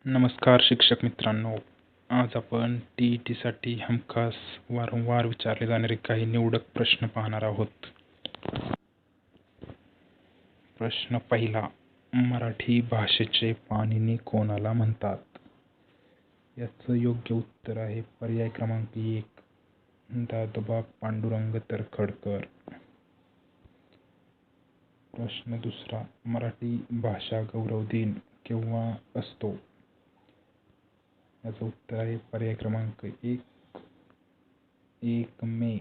नमस्कार शिक्षक मित्रांनो, आज आपण TETसाठी हमखास वारंवार विचारले जाणारे काही निवडक प्रश्न पाहणार आहोत. प्रश्न पहिला, मराठी भाषेचे पाणिनी कोणाला म्हणतात? याचं योग्य उत्तर आहे पर्याय क्रमांक 1, दादोबा पांडुरंग तर्खडकर. प्रश्न दुसरा, मराठी भाषा गौरव दिन केव्हा असतो? याचं उत्तर आहे पर्याय क्रमांक 1 मे.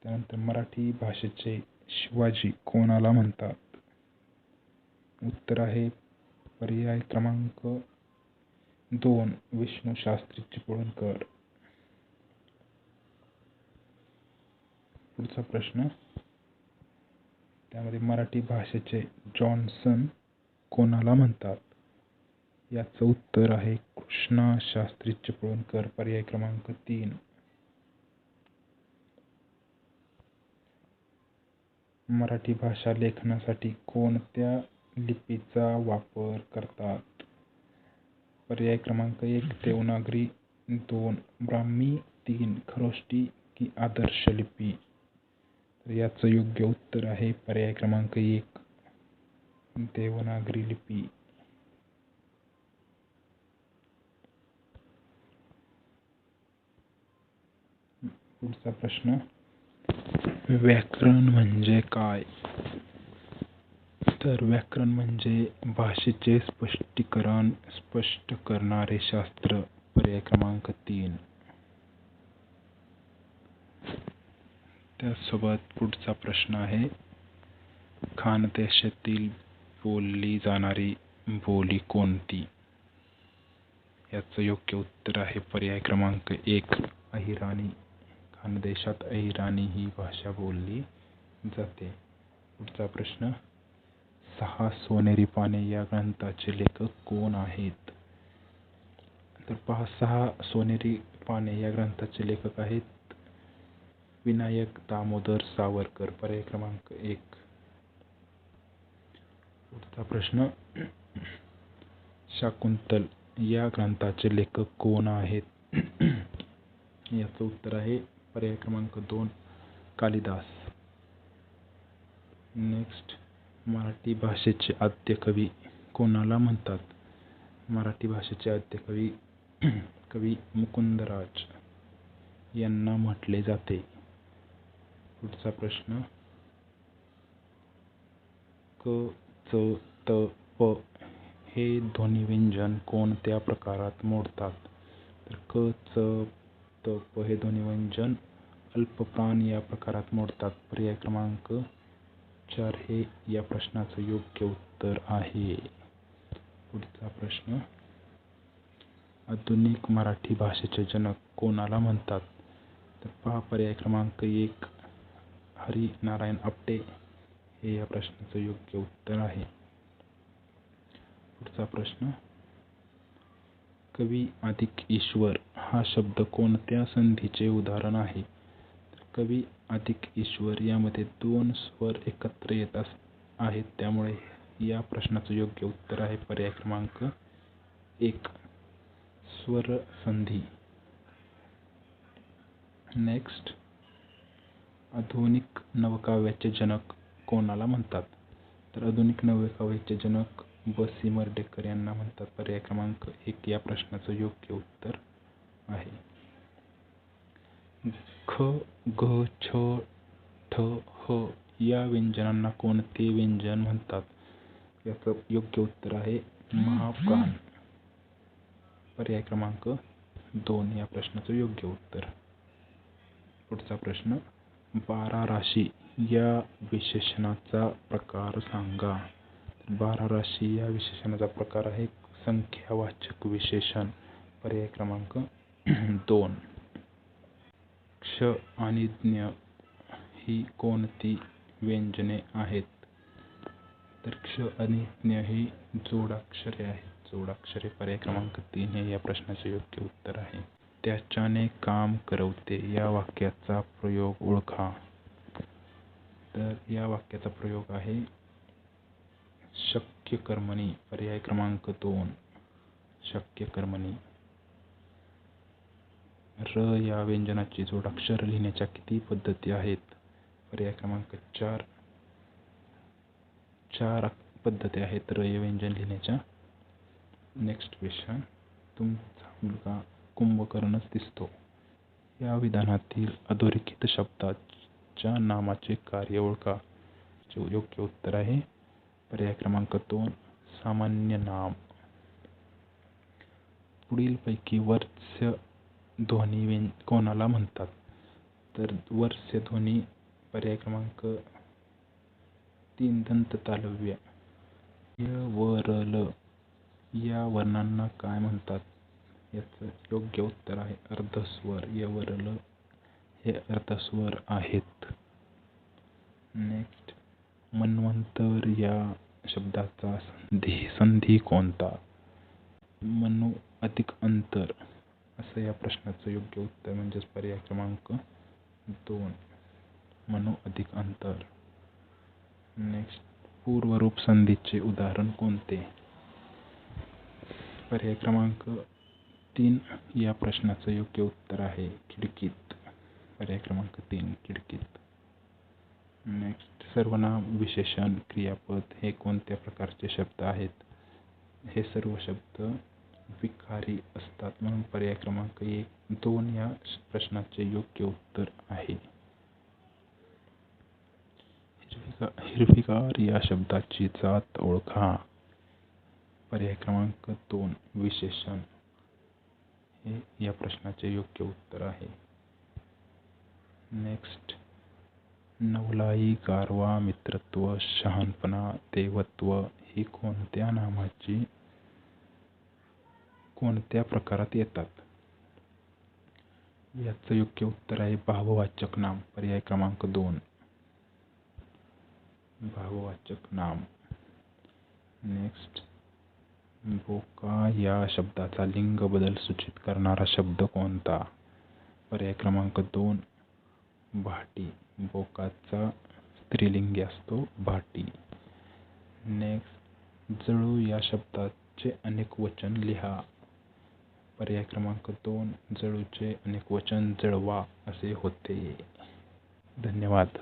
त्यानंतर मराठी भाषेचे शिवाजी कोणाला म्हणतात? उत्तर आहे पर्याय क्रमांक 2, विष्णू शास्त्री चिपळूणकर. पुढचा प्रश्न, त्यामध्ये मराठी भाषेचे जॉन्सन कोणाला म्हणतात? याचं उत्तर आहे कृष्णा शास्त्री चिपळूणकर. पर्याय क्रमांक 3. मराठी भाषा लेखनासाठी कोणत्या लिपीचा वापर करतात? पर्याय क्रमांक 1, देवनागरी, 2, ब्राह्मी, 3, खरोष्टी की आदर्श लिपी. तर याचं योग्य उत्तर आहे पर्याय क्रमांक 1, देवनागरी लिपी. पुढचा प्रश्न, व्याकरण म्हणजे काय? तर व्याकरण म्हणजे भाषेचे स्पष्टीकरण स्पष्ट करणारे शास्त्र. पर्याय क्रमांक 3. त्यासोबत पुढचा प्रश्न आहे, खानदेशातील बोलली जाणारी बोली कोणती? याचं योग्य उत्तर आहे पर्याय क्रमांक 1, अहिराणी. खानदेशात अहिराणी ही भाषा बोलली जाते. पुढचा प्रश्न, 6 सोनेरी पाने या ग्रंथाचे लेखक कोण आहेत? तर पहा, 6 सोनेरी पाने या ग्रंथाचे लेखक आहेत विनायक दामोदर सावरकर. पर्याय क्रमांक 1. पुढचा प्रश्न, शाकुंतल या ग्रंथाचे लेखक कोण आहेत? याचं उत्तर आहे पर्याय क्रमांक 2, कालिदास. नेक्स्ट, मराठी भाषेचे आद्य कवी कोणाला म्हणतात? मराठी भाषेचे आद्य कवी कवी मुकुंदराज यांना म्हटले जाते. पुढचा प्रश्न, क, च, त, प हे ध्वनिव्यंजन कोणत्या प्रकारात मोडतात? तर क, च, त, प हे ध्वनिव्यंजन अल्पप्राण या प्रकारात मोडतात. पर्याय क्रमांक 4 हे या प्रश्नाचं योग्य उत्तर आहे. पुढचा प्रश्न, आधुनिक मराठी भाषेचे जनक कोणाला म्हणतात? तर पहा, पर्याय क्रमांक 1, हरिनारायण आपटे हे या प्रश्नाचं योग्य उत्तर आहे. पुढचा प्रश्न, कवी अधिक ईश्वर हा शब्द कोणत्या संधीचे उदाहरण आहे? तर कवी अधिक ईश्वर यामध्ये 2 स्वर एकत्र येत आहेत, त्यामुळे या प्रश्नाचं योग्य उत्तर आहे पर्याय क्रमांक 1, स्वर संधी. नेक्स्ट, आधुनिक नवकाव्याचे जनक कोणाला म्हणतात? तर आधुनिक नवकाव्याचे जनक ब.सी. मर्ढेकर यांना म्हणतात. पर्याय क्रमांक 1 या प्रश्नाचं योग्य उत्तर आहे. ख, घ, छ, ठ, ह या व्यंजनांना कोणते व्यंजन म्हणतात? याचं योग्य उत्तर आहे महाप्राण. पर्याय क्रमांक 2 या प्रश्नाचं योग्य उत्तर. पुढचा प्रश्न, 12 राशी या विशेषणाचा प्रकार सांगा. 12 राशी या विशेषणाचा प्रकार आहे संख्यावाचक विशेषण. पर्याय क्रमांक 2. क्ष आणि ज्ञ ही कोणती व्यंजने आहेत? तर क्ष आणि ज्ञ ही जोडाक्षरे आहेत. जोडाक्षरे. पर्याय क्रमांक 3 हे या प्रश्नाचे योग्य उत्तर आहे. त्याच्याने काम करवते या वाक्याचा प्रयोग ओळखा. तर या वाक्याचा प्रयोग आहे शक्य कर्मणी. पर्याय क्रमांक 2 शक्य कर्मणी. र या व्यंजनाची जोडाक्षर लिहिण्याच्या किती पद्धती आहेत? पर्याय क्रमांक 4 4 पद्धती आहेत र या व्यंजन लिहिण्याच्या. Next question. तुमचा मुलगा कुंभकर्णच दिसतो या विधानातील अधोरेखित शब्दाच्या नामाचे कार्य ओळखा. योग्य उत्तर आहे पर्याय क्रमांक 2 सामान्य नाम. पुढीलपैकी वर्स्य ध्वनी कोणाला म्हणतात? तर वर्स्य ध्वनी पर्याय क्रमांक 3 दंत तालव्य. य व र ल या वर्णांना काय म्हणतात? याचं योग्य उत्तर आहे अर्धस्वर. य व र ल हे अर्धस्वर आहेत. नेक्स्ट. मन्वंतर या शब्दाचा संधी कोणता? मनु अधिक अंतर असं या प्रश्नाचं योग्य उत्तर म्हणजेच पर्याय क्रमांक 2 मनु अधिक अंतर. नेक्स्ट. पूर्वरूप संधीचे उदाहरण कोणते? पर्याय क्रमांक 3 या प्रश्नाचं योग्य उत्तर आहे खिडकीत. पर्याय क्रमांक 3 खिडकीत. नेक्स्ट. सर्वनाम विशेषण क्रियापद हे कोणत्या प्रकारचे शब्द आहेत? हे सर्व शब्द विकारी असतात म्हणून पर्याय क्रमांक 2 या प्रश्नाचे योग्य उत्तर आहे. हिरवीगार या शब्दाची जात ओळखा. पर्याय क्रमांक 2 विशेषण हे या प्रश्नाचे योग्य उत्तर आहे. नेक्स्ट. नवलाई, गारवा, मित्रत्व, शहाणपणा, देवत्व ही कोणत्या नामाची कोणत्या प्रकारात येतात? याचं योग्य उत्तर आहे भाववाचक नाम. पर्याय क्रमांक 2 भाववाचक नाम. नेक्स्ट. बोका या शब्दाचा लिंग बदल सूचित करणारा शब्द कोणता? पर्याय क्रमांक 2 भाटी. बोकाचा स्त्रीलिंगी असतो भाटी. नेक्स्ट. जळू या शब्दाचे अनेक वचन लिहा. पर्याय क्रमांक 2 जळूचे अनेक वचन जळवा असे होते. धन्यवाद.